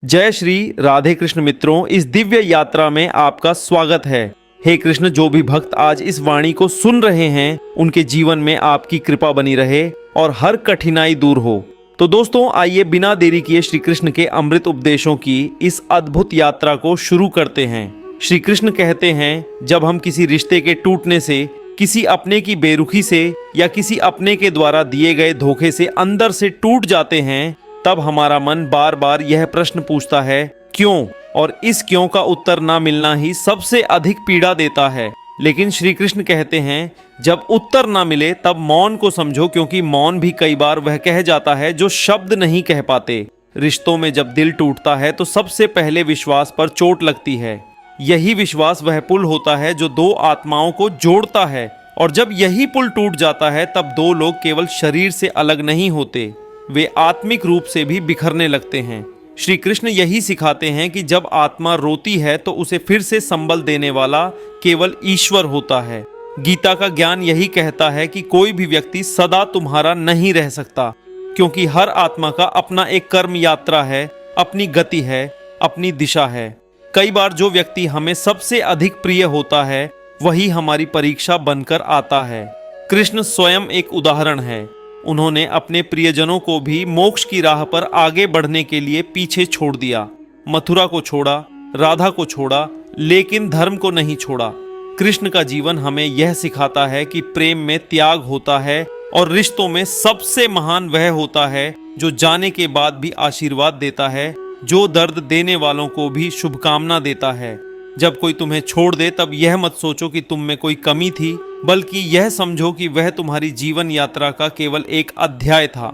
जय श्री राधे कृष्ण मित्रों, इस दिव्य यात्रा में आपका स्वागत है। हे कृष्ण, जो भी भक्त आज इस वाणी को सुन रहे हैं उनके जीवन में आपकी कृपा बनी रहे और हर कठिनाई दूर हो। तो दोस्तों, आइए बिना देरी किए श्री कृष्ण के अमृत उपदेशों की इस अद्भुत यात्रा को शुरू करते हैं। श्री कृष्ण कहते हैं, जब हम किसी रिश्ते के टूटने से, किसी अपने की बेरुखी से या किसी अपने के द्वारा दिए गए धोखे से अंदर से टूट जाते हैं, तब हमारा मन बार बार यह प्रश्न पूछता है, क्यों? और इस क्यों का उत्तर ना मिलना ही सबसे अधिक पीड़ा देता है। लेकिन श्री कृष्ण कहते हैं, जब उत्तर ना मिले तब मौन को समझो, क्योंकि मौन भी कई बार वह कह जाता है जो शब्द नहीं कह पाते। रिश्तों में जब दिल टूटता है तो सबसे पहले विश्वास पर चोट लगती है। यही विश्वास वह पुल होता है जो दो आत्माओं को जोड़ता है, और जब यही पुल टूट जाता है तब दो लोग केवल शरीर से अलग नहीं होते, वे आत्मिक रूप से भी बिखरने लगते हैं। श्री कृष्ण यही सिखाते हैं कि जब आत्मा रोती है तो उसे फिर से संबल देने वाला केवल ईश्वर होता है। गीता का ज्ञान यही कहता है कि कोई भी व्यक्ति सदा तुम्हारा नहीं रह सकता, क्योंकि हर आत्मा का अपना एक कर्म यात्रा है, अपनी गति है, अपनी दिशा है। कई बार जो व्यक्ति हमें सबसे अधिक प्रिय होता है वही हमारी परीक्षा बनकर आता है। कृष्ण स्वयं एक उदाहरण है। उन्होंने अपने प्रियजनों को भी मोक्ष की राह पर आगे बढ़ने के लिए पीछे छोड़ दिया। मथुरा को छोड़ा, राधा को छोड़ा, लेकिन धर्म को नहीं छोड़ा। कृष्ण का जीवन हमें यह सिखाता है कि प्रेम में त्याग होता है, और रिश्तों में सबसे महान वह होता है जो जाने के बाद भी आशीर्वाद देता है, जो दर्द देने वालों को भी शुभकामना देता है। जब कोई तुम्हें छोड़ दे तब यह मत सोचो कि तुम में कोई कमी थी, बल्कि यह समझो कि वह तुम्हारी जीवन यात्रा का केवल एक अध्याय था,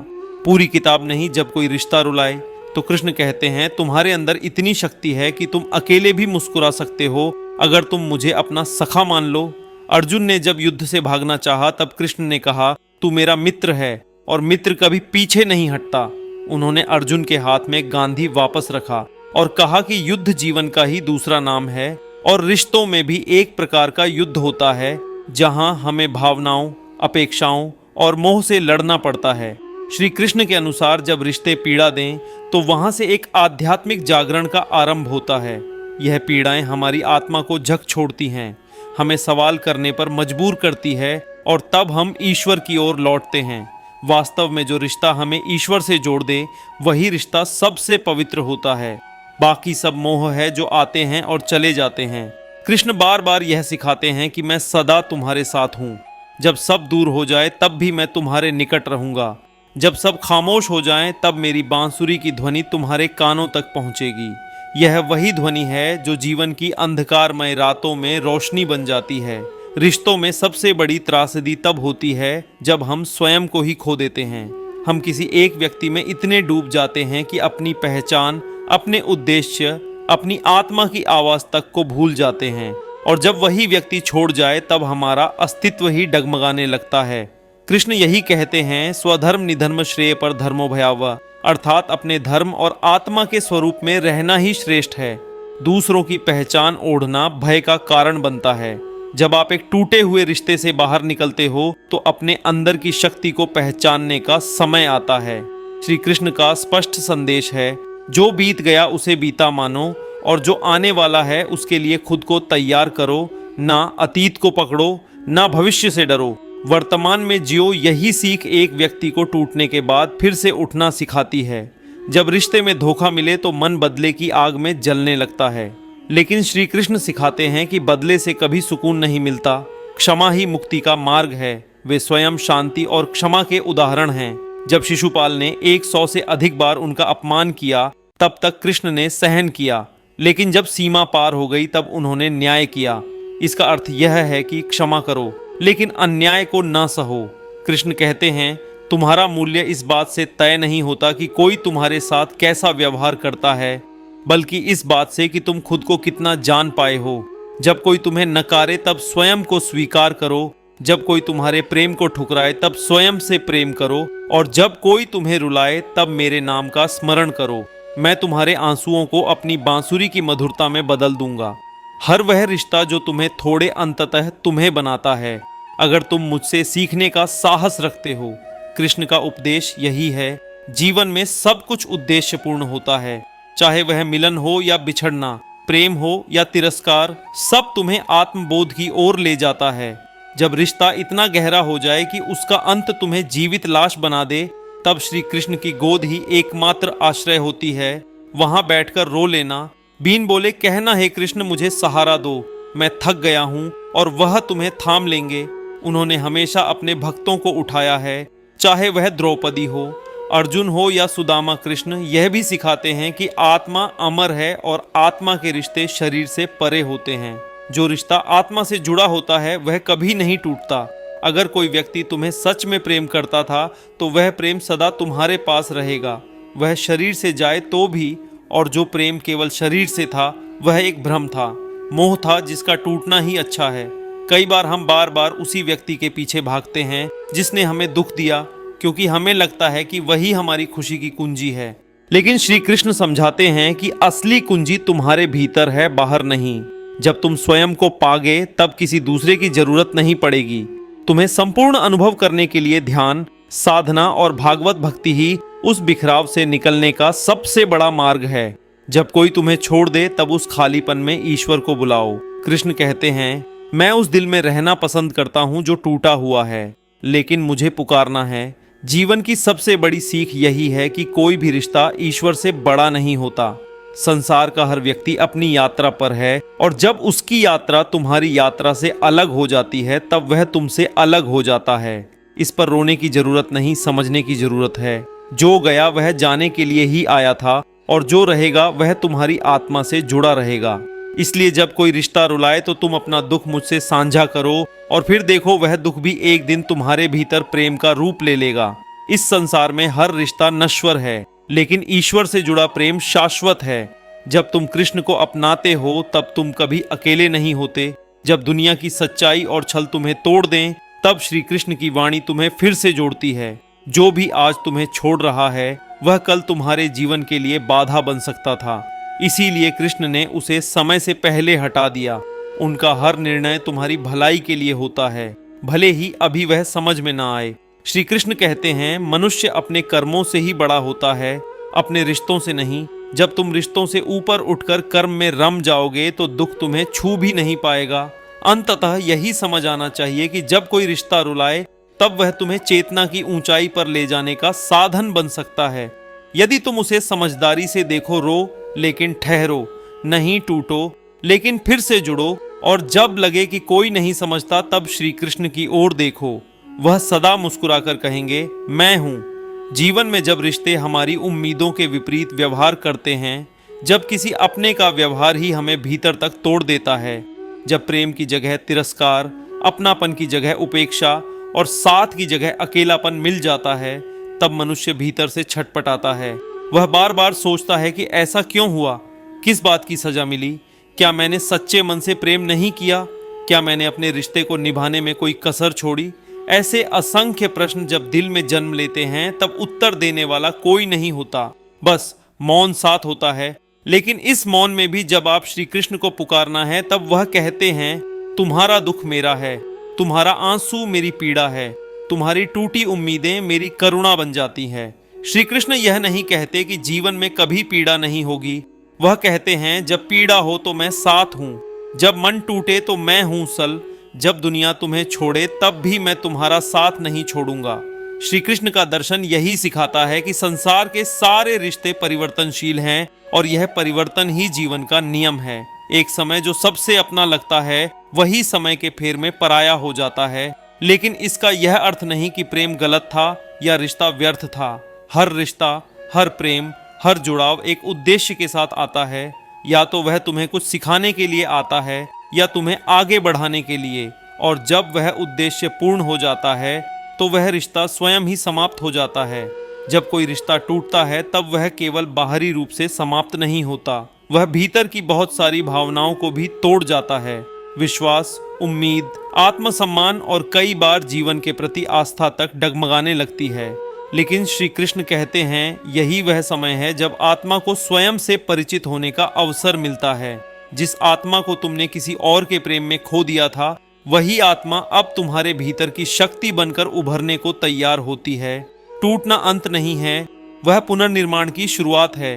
पूरी किताब नहीं। जब कोई रिश्ता रुलाए तो कृष्ण कहते हैं, तुम्हारे अंदर इतनी शक्ति है कि तुम अकेले भी मुस्कुरा सकते हो अगर तुम मुझे अपना सखा मान लो। अर्जुन ने जब युद्ध से भागना चाहा तब कृष्ण ने कहा, तू मेरा मित्र है और मित्र कभी पीछे नहीं हटता। उन्होंने अर्जुन के हाथ में गांधी वापस रखा और कहा कि युद्ध जीवन का ही दूसरा नाम है, और रिश्तों में भी एक प्रकार का युद्ध होता है जहां हमें भावनाओं, अपेक्षाओं और मोह से लड़ना पड़ता है। श्री कृष्ण के अनुसार जब रिश्ते पीड़ा दें तो वहां से एक आध्यात्मिक जागरण का आरंभ होता है। यह पीड़ाएं हमारी आत्मा को झक छोड़ती हैं, हमें सवाल करने पर मजबूर करती है, और तब हम ईश्वर की ओर लौटते हैं। वास्तव में जो रिश्ता हमें ईश्वर से जोड़ दे वही रिश्ता सबसे पवित्र होता है। बाकी सब मोह है जो आते हैं और चले जाते हैं। कृष्ण बार बार यह सिखाते हैं कि मैं सदा तुम्हारे साथ हूँ। जब सब दूर हो जाए तब भी मैं तुम्हारे निकट रहूँगा। जब सब खामोश हो जाएं तब मेरी बांसुरी की ध्वनि तुम्हारे कानों तक पहुँचेगी। यह वही ध्वनि है जो जीवन की अंधकारमय रातों में रोशनी बन जाती है। रिश्तों में सबसे बड़ी त्रासदी तब होती है जब हम स्वयं को ही खो देते हैं। हम किसी एक व्यक्ति में इतने डूब जाते हैं कि अपनी पहचान, अपने उद्देश्य, अपनी आत्मा की आवाज तक को भूल जाते हैं, और जब वही व्यक्ति छोड़ जाए तब हमारा अस्तित्व ही डगमगाने लगता है। कृष्ण यही कहते हैं, स्वधर्म निधर्म श्रेय पर धर्मो भयावह, अर्थात अपने धर्म और आत्मा के स्वरूप में रहना ही श्रेष्ठ है। दूसरों की पहचान ओढ़ना भय का कारण बनता है। जब आप एक टूटे हुए रिश्ते से बाहर निकलते हो तो अपने अंदर की शक्ति को पहचानने का समय आता है। श्री कृष्ण का स्पष्ट संदेश है, जो बीत गया उसे बीता मानो, और जो आने वाला है उसके लिए खुद को तैयार करो। ना अतीत को पकड़ो, ना भविष्य से डरो, वर्तमान में जियो। यही सीख एक व्यक्ति को टूटने के बाद फिर से उठना सिखाती है। जब रिश्ते में धोखा मिले तो मन बदले की आग में जलने लगता है, लेकिन श्री कृष्ण सिखाते हैं कि बदले से कभी सुकून नहीं मिलता। क्षमा ही मुक्ति का मार्ग है। वे स्वयं शांति और क्षमा के उदाहरण हैं। जब शिशुपाल ने 100 से अधिक बार उनका अपमान किया तब तक कृष्ण ने सहन किया, लेकिन जब सीमा पार हो गई तब उन्होंने न्याय किया। इसका अर्थ यह है कि क्षमा करो लेकिन अन्याय को न सहो। कृष्ण कहते हैं, तुम्हारा मूल्य इस बात से तय नहीं होता कि कोई तुम्हारे साथ कैसा व्यवहार करता है, बल्कि इस बात से कि तुम खुद को कितना जान पाए हो। जब कोई तुम्हें नकारे तब स्वयं को स्वीकार करो, जब कोई तुम्हारे प्रेम को ठुकराए तब स्वयं से प्रेम करो, और जब कोई तुम्हें रुलाए तब मेरे नाम का स्मरण करो। मैं तुम्हारे आंसुओं को अपनी बांसुरी की मधुरता में बदल दूंगा। हर वह रिश्ता जो तुम्हें थोड़े अंततः तुम्हें बनाता है, अगर तुम मुझसे सीखने का साहस रखते हो। कृष्ण का उपदेश यही है, जीवन में सब कुछ उद्देश्यपूर्ण होता है। चाहे वह मिलन हो या बिछड़ना, प्रेम हो या तिरस्कार, सब तुम्हें आत्मबोध की ओर ले जाता है। जब रिश्ता इतना गहरा हो जाए कि उसका अंत तुम्हें जीवित लाश बना दे, तब श्री कृष्ण की गोद ही एकमात्र आश्रय होती है। वहां बैठकर रो लेना, बीन बोले कहना, हे कृष्ण मुझे सहारा दो, मैं थक गया हूं, और वह तुम्हें थाम लेंगे। उन्होंने हमेशा अपने भक्तों को उठाया है, चाहे वह द्रौपदी हो, अर्जुन हो या सुदामा। कृष्ण यह भी सिखाते हैं कि आत्मा अमर है और आत्मा के रिश्ते शरीर से परे होते हैं। जो रिश्ता आत्मा से जुड़ा होता है वह कभी नहीं टूटता। अगर कोई व्यक्ति तुम्हें सच में प्रेम करता था तो वह प्रेम सदा तुम्हारे पास रहेगा, वह शरीर से जाए तो भी। और जो प्रेम केवल शरीर से था वह एक भ्रम था, मोह था जिसका टूटना ही अच्छा है। कई बार हम बार बार उसी व्यक्ति के पीछे भागते हैं जिसने हमें दुख दिया, क्योंकि हमें लगता है कि वही हमारी खुशी की कुंजी है। लेकिन श्री कृष्ण समझाते हैं कि असली कुंजी तुम्हारे भीतर है, बाहर नहीं। जब तुम स्वयं को पागे तब किसी दूसरे की जरूरत नहीं पड़ेगी। तुम्हें संपूर्ण अनुभव करने के लिए ध्यान, साधना और भागवत भक्ति ही उस बिखराव से निकलने का सबसे बड़ा मार्ग है। जब कोई तुम्हें छोड़ दे तब उस खालीपन में ईश्वर को बुलाओ। कृष्ण कहते हैं, मैं उस दिल में रहना पसंद करता हूं जो टूटा हुआ है, लेकिन मुझे पुकारना है। जीवन की सबसे बड़ी सीख यही है कि कोई भी रिश्ता ईश्वर से बड़ा नहीं होता। संसार का हर व्यक्ति अपनी यात्रा पर है, और जब उसकी यात्रा तुम्हारी यात्रा से अलग हो जाती है तब वह तुमसे अलग हो जाता है। इस पर रोने की जरूरत नहीं, समझने की जरूरत है। जो गया वह जाने के लिए ही आया था, और जो रहेगा वह तुम्हारी आत्मा से जुड़ा रहेगा। इसलिए जब कोई रिश्ता रुलाए तो तुम अपना दुख मुझसे साझा करो, और फिर देखो वह दुख भी एक दिन तुम्हारे भीतर प्रेम का रूप ले लेगा। इस संसार में हर रिश्ता नश्वर है, लेकिन ईश्वर से जुड़ा प्रेम शाश्वत है। जब तुम कृष्ण को अपनाते हो तब तुम कभी अकेले नहीं होते। जब दुनिया की सच्चाई और छल तुम्हें तोड़ दें, तब श्री कृष्ण की वाणी तुम्हें फिर से जोड़ती है। जो भी आज तुम्हें छोड़ रहा है वह कल तुम्हारे जीवन के लिए बाधा बन सकता था, इसीलिए कृष्ण ने उसे समय से पहले हटा दिया। उनका हर निर्णय तुम्हारी भलाई के लिए होता है, भले ही अभी वह समझ में ना आए। श्री कृष्ण कहते हैं, मनुष्य अपने कर्मों से ही बड़ा होता है, अपने रिश्तों से नहीं। जब तुम रिश्तों से ऊपर उठकर कर्म में रम जाओगे तो दुख तुम्हें छू भी नहीं पाएगा। अंततः यही समझ आना चाहिए कि जब कोई रिश्ता रुलाए तब वह तुम्हें चेतना की ऊंचाई पर ले जाने का साधन बन सकता है। यदि तुम उसे समझदारी से देखो, रो लेकिन ठहरो, नहीं टूटो लेकिन फिर से जुड़ो, और जब लगे कि कोई नहीं समझता तब श्री कृष्ण की ओर देखो। वह सदा मुस्कुराकर कहेंगे, मैं हूं। जीवन में जब रिश्ते हमारी उम्मीदों के विपरीत व्यवहार करते हैं, जब किसी अपने का व्यवहार ही हमें भीतर तक तोड़ देता है, जब प्रेम की जगह तिरस्कार, अपनापन की जगह उपेक्षा और साथ की जगह अकेलापन मिल जाता है, तब मनुष्य भीतर से छटपटाता है। वह बार बार सोचता है कि ऐसा क्यों हुआ, किस बात की सजा मिली, क्या मैंने सच्चे मन से प्रेम नहीं किया, क्या मैंने अपने रिश्ते को निभाने में कोई कसर छोड़ी। ऐसे असंख्य प्रश्न जब दिल में जन्म लेते हैं तब उत्तर देने वाला कोई नहीं होता, बस मौन साथ होता है। लेकिन इस मौन में भी जब आप श्री कृष्ण को पुकारना है तब वह कहते हैं, तुम्हारा दुख मेरा है, तुम्हारा आंसू मेरी पीड़ा है, तुम्हारी टूटी उम्मीदें मेरी करुणा बन जाती है। श्री कृष्ण यह नहीं कहते कि जीवन में कभी पीड़ा नहीं होगी, वह कहते हैं जब पीड़ा हो तो मैं साथ हूँ, जब मन टूटे तो मैं हूँ सल, जब दुनिया तुम्हें छोड़े तब भी मैं तुम्हारा साथ नहीं छोड़ूंगा। श्री कृष्ण का दर्शन यही सिखाता है कि संसार के सारे रिश्ते परिवर्तनशील हैं और यह परिवर्तन ही जीवन का नियम है। एक समय जो सबसे अपना लगता है वही समय के फेर में पराया हो जाता है। लेकिन इसका यह अर्थ नहीं कि प्रेम गलत था या रिश्ता व्यर्थ था। हर रिश्ता, हर प्रेम, हर जुड़ाव एक उद्देश्य के साथ आता है। या तो वह तुम्हें कुछ सिखाने के लिए आता है या तुम्हें आगे बढ़ाने के लिए, और जब वह उद्देश्य पूर्ण हो जाता है तो वह रिश्ता स्वयं ही समाप्त हो जाता है। जब कोई रिश्ता टूटता है तब वह केवल बाहरी रूप से समाप्त नहीं होता, वह भीतर की बहुत सारी भावनाओं को भी तोड़ जाता है। विश्वास, उम्मीद, आत्मसम्मान और कई बार जीवन के प्रति आस्था तक डगमगाने लगती है। लेकिन श्री कृष्ण कहते हैं, यही वह समय है जब आत्मा को स्वयं से परिचित होने का अवसर मिलता है। जिस आत्मा को तुमने किसी और के प्रेम में खो दिया था, वही आत्मा अब तुम्हारे भीतर की शक्ति बनकर उभरने को तैयार होती है। टूटना अंत नहीं है, वह पुनर्निर्माण की शुरुआत है।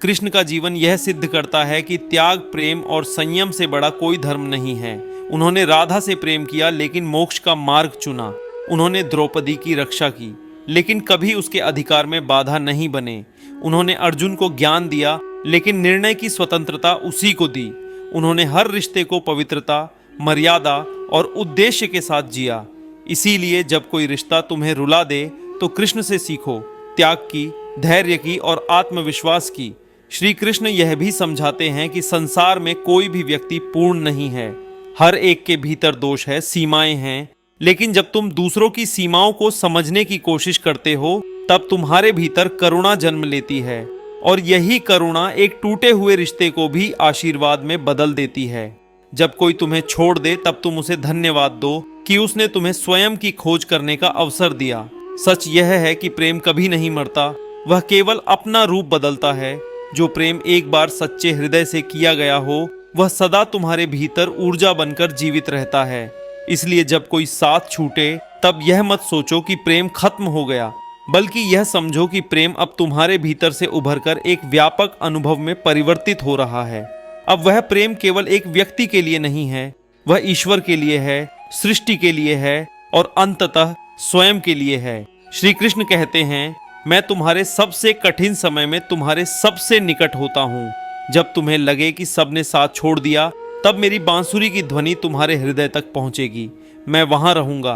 कृष्ण का जीवन यह सिद्ध करता है कि त्याग, प्रेम और संयम से बड़ा कोई धर्म नहीं है। उन्होंने राधा से प्रेम किया लेकिन मोक्ष का मार्ग चुना। उन्होंने द्रौपदी की रक्षा की लेकिन कभी उसके अधिकार में बाधा नहीं बने। उन्होंने अर्जुन को ज्ञान दिया लेकिन निर्णय की स्वतंत्रता उसी को दी। उन्होंने हर रिश्ते को पवित्रता, मर्यादा और उद्देश्य के साथ जिया। इसीलिए जब कोई रिश्ता तुम्हें रुला दे तो कृष्ण से सीखो, त्याग की, धैर्य की और आत्मविश्वास की। श्री कृष्ण यह भी समझाते हैं कि संसार में कोई भी व्यक्ति पूर्ण नहीं है। हर एक के भीतर दोष है, सीमाएं हैं। लेकिन जब तुम दूसरों की सीमाओं को समझने की कोशिश करते हो तब तुम्हारे भीतर करुणा जन्म लेती है और यही करुणा एक टूटे हुए रिश्ते को भी आशीर्वाद में बदल देती है। जब कोई तुम्हें छोड़ दे तब तुम उसे धन्यवाद दो कि उसने तुम्हें स्वयं की खोज करने का अवसर दिया। सच यह है कि प्रेम कभी नहीं मरता, वह केवल अपना रूप बदलता है। जो प्रेम एक बार सच्चे हृदय से किया गया हो वह सदा तुम्हारे भीतर ऊर्जा बनकर जीवित रहता है। इसलिए जब कोई साथ छूटे तब यह मत सोचो कि प्रेम खत्म हो गया, बल्कि यह समझो कि प्रेम अब तुम्हारे भीतर से उभरकर एक व्यापक अनुभव में परिवर्तित हो रहा है। अब वह प्रेम केवल एक व्यक्ति के लिए नहीं है, वह ईश्वर के लिए है, सृष्टि के लिए है और अंततः स्वयं के लिए है। श्री कृष्ण कहते हैं, मैं तुम्हारे सबसे कठिन समय में तुम्हारे सबसे निकट होता हूँ। जब तुम्हें लगे कि सबने साथ छोड़ दिया तब मेरी बांसुरी की ध्वनि तुम्हारे हृदय तक पहुंचेगी। मैं वहां रहूंगा।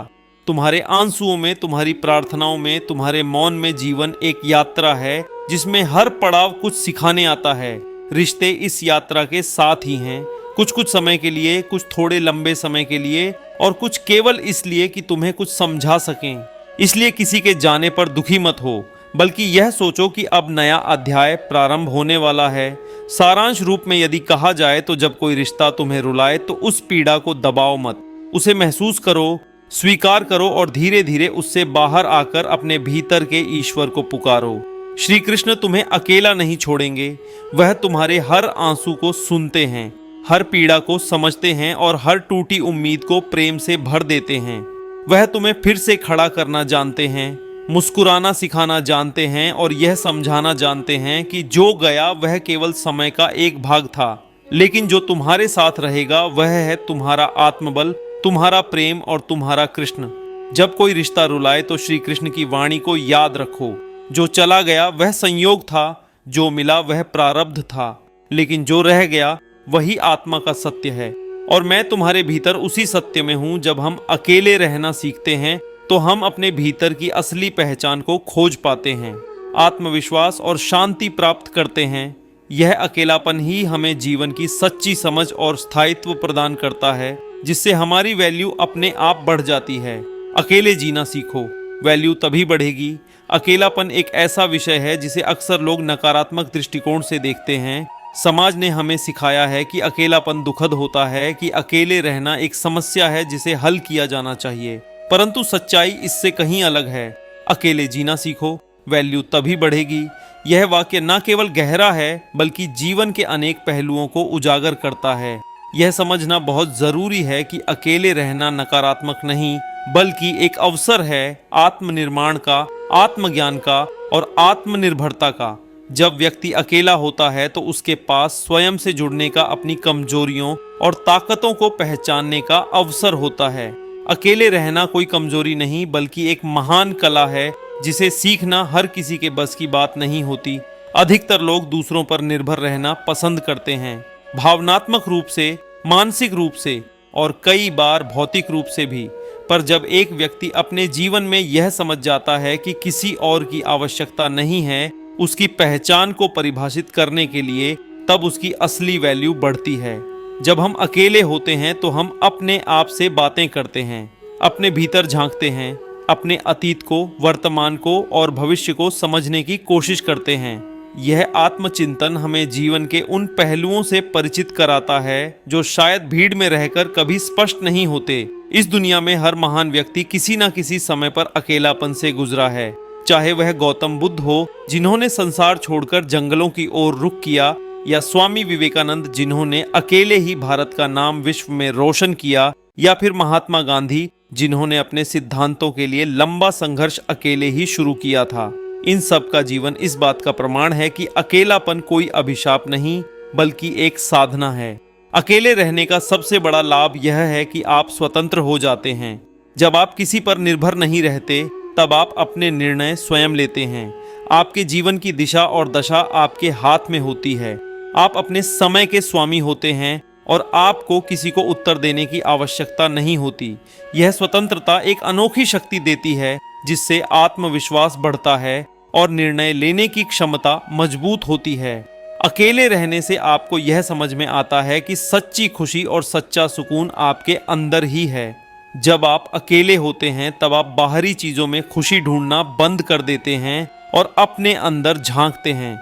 तुम्हारे आंसुओं में, तुम्हारी प्रार्थनाओं में, तुम्हारे मौन में जीवन एक यात्रा है जिसमें हर पड़ाव कुछ सिखाने आता है। रिश्ते इस यात्रा के साथ ही हैं, कुछ कुछ समय के लिए, कुछ थोड़े लंबे समय के लिए और कुछ केवल इसलिए कि तुम्हें कुछ समझा सकें। इसलिए किसी के जाने पर दुखी मत हो, बल्कि यह सोचो कि अब नया अध्याय प्रारंभ होने वाला है। सारांश रूप में यदि कहा जाए तो जब कोई रिश्ता तुम्हें रुलाए तो उस पीड़ा को दबाओ मत, उसे महसूस करो, स्वीकार करो और धीरे धीरे उससे बाहर आकर अपने भीतर के ईश्वर को पुकारो। श्री कृष्ण तुम्हें अकेला नहीं छोड़ेंगे। वह तुम्हारे हर आंसू को सुनते हैं, हर पीड़ा को समझते हैं और हर टूटी उम्मीद को प्रेम से भर देते हैं। वह तुम्हें फिर से खड़ा करना जानते हैं, मुस्कुराना सिखाना जानते हैं और यह समझाना जानते हैं कि जो गया वह केवल समय का एक भाग था, लेकिन जो तुम्हारे साथ रहेगा वह है तुम्हारा आत्मबल, तुम्हारा प्रेम और तुम्हारा कृष्ण। जब कोई रिश्ता रुलाए तो श्री कृष्ण की वाणी को याद रखो, जो चला गया वह संयोग था, जो मिला वह प्रारब्ध था, लेकिन जो रह गया वही आत्मा का सत्य है। और मैं तुम्हारे भीतर उसी सत्य में हूँ। जब हम अकेले रहना सीखते हैं तो हम अपने भीतर की असली पहचान को खोज पाते हैं, आत्मविश्वास और शांति प्राप्त करते हैं। यह अकेलापन ही हमें जीवन की सच्ची समझ और स्थायित्व प्रदान करता है, जिससे हमारी वैल्यू अपने आप बढ़ जाती है। अकेले जीना सीखो, वैल्यू तभी बढ़ेगी। अकेलापन एक ऐसा विषय है जिसे अक्सर लोग नकारात्मक दृष्टिकोण से देखते हैं। समाज ने हमें सिखाया है कि अकेलापन दुखद होता है, कि अकेले रहना एक समस्या है जिसे हल किया जाना चाहिए, परंतु सच्चाई इससे कहीं अलग है। अकेले जीना सीखो, वैल्यू तभी बढ़ेगी। यह वाक्य न केवल गहरा है बल्कि जीवन के अनेक पहलुओं को उजागर करता है। यह समझना बहुत जरूरी है कि अकेले रहना नकारात्मक नहीं बल्कि एक अवसर है आत्मनिर्माण का, आत्मज्ञान का और आत्मनिर्भरता का। जब व्यक्ति अकेला होता है तो उसके पास स्वयं से जुड़ने का, अपनी कमजोरियों और ताकतों को पहचानने का अवसर होता है। अकेले रहना कोई कमजोरी नहीं बल्कि एक महान कला है जिसे सीखना हर किसी के बस की बात नहीं होती। अधिकतर लोग दूसरों पर निर्भर रहना पसंद करते हैं, भावनात्मक रूप से, मानसिक रूप से और कई बार भौतिक रूप से भी। पर जब एक व्यक्ति अपने जीवन में यह समझ जाता है कि किसी और की आवश्यकता नहीं है उसकी पहचान को परिभाषित करने के लिए, तब उसकी असली वैल्यू बढ़ती है। जब हम अकेले होते हैं तो हम अपने आप से बातें करते हैं, अपने भीतर झांकते हैं, अपने अतीत को, वर्तमान को और भविष्य को समझने की कोशिश करते हैं। यह आत्मचिंतन हमें जीवन के उन पहलुओं से परिचित कराता है जो शायद भीड़ में रहकर कभी स्पष्ट नहीं होते। इस दुनिया में हर महान व्यक्ति किसी न किसी समय पर अकेलापन से गुजरा है, चाहे वह गौतम बुद्ध हो जिन्होंने संसार छोड़कर जंगलों की ओर रुख किया, या स्वामी विवेकानंद जिन्होंने अकेले ही भारत का नाम विश्व में रोशन किया, या फिर महात्मा गांधी जिन्होंने अपने सिद्धांतों के लिए लंबा संघर्ष अकेले ही शुरू किया था। इन सब का जीवन इस बात का प्रमाण है कि अकेलापन कोई अभिशाप नहीं बल्कि एक साधना है। अकेले रहने का सबसे बड़ा लाभ यह है कि आप स्वतंत्र हो जाते हैं। जब आप किसी पर निर्भर नहीं रहते तब आप अपने निर्णय स्वयं लेते हैं। आपके जीवन की दिशा और दशा आपके हाथ में होती है। आप अपने समय के स्वामी होते हैं और आपको किसी को उत्तर देने की आवश्यकता नहीं होती। यह स्वतंत्रता एक अनोखी शक्ति देती है जिससे आत्मविश्वास बढ़ता है और निर्णय लेने की क्षमता मजबूत होती है। अकेले रहने से आपको यह समझ में आता है कि सच्ची खुशी और सच्चा सुकून आपके अंदर ही है। जब आप अकेले होते हैं तब आप बाहरी चीजों में खुशी ढूंढना बंद कर देते हैं और अपने अंदर झांकते हैं।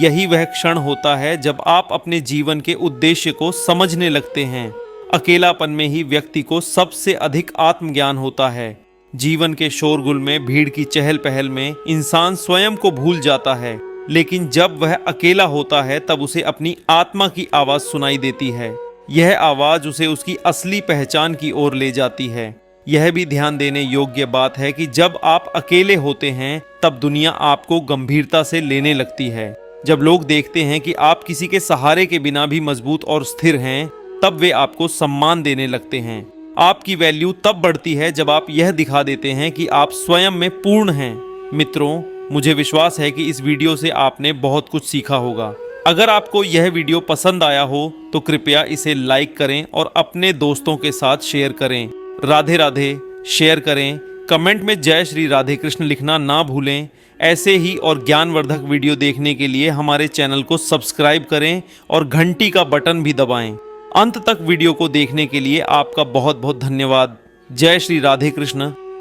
यही वह क्षण होता है जब आप अपने जीवन के उद्देश्य को समझने लगते हैं। अकेलापन में ही व्यक्ति को सबसे अधिक आत्मज्ञान होता है। जीवन के शोरगुल में, भीड़ की चहल पहल में इंसान स्वयं को भूल जाता है, लेकिन जब वह अकेला होता है तब उसे अपनी आत्मा की आवाज सुनाई देती है। यह आवाज उसे उसकी असली पहचान की ओर ले जाती है। यह भी ध्यान देने योग्य बात है कि जब आप अकेले होते हैं तब दुनिया आपको गंभीरता से लेने लगती है। जब लोग देखते हैं कि आप किसी के सहारे के बिना भी मजबूत और स्थिर हैं, तब वे आपको सम्मान देने लगते हैं। आपकी वैल्यू तब बढ़ती है जब आप यह दिखा देते हैं कि आप स्वयं में पूर्ण हैं। मित्रों, मुझे विश्वास है कि इस वीडियो से आपने बहुत कुछ सीखा होगा। अगर आपको यह वीडियो पसंद आया हो तो कृपया इसे लाइक करें और अपने दोस्तों के साथ शेयर करें। राधे राधे शेयर करें। कमेंट में जय श्री राधे कृष्ण लिखना ना भूलें। ऐसे ही और ज्ञानवर्धक वीडियो देखने के लिए हमारे चैनल को सब्सक्राइब करें और घंटी का बटन भी दबाएं। अंत तक वीडियो को देखने के लिए आपका बहुत बहुत धन्यवाद। जय श्री राधे कृष्ण।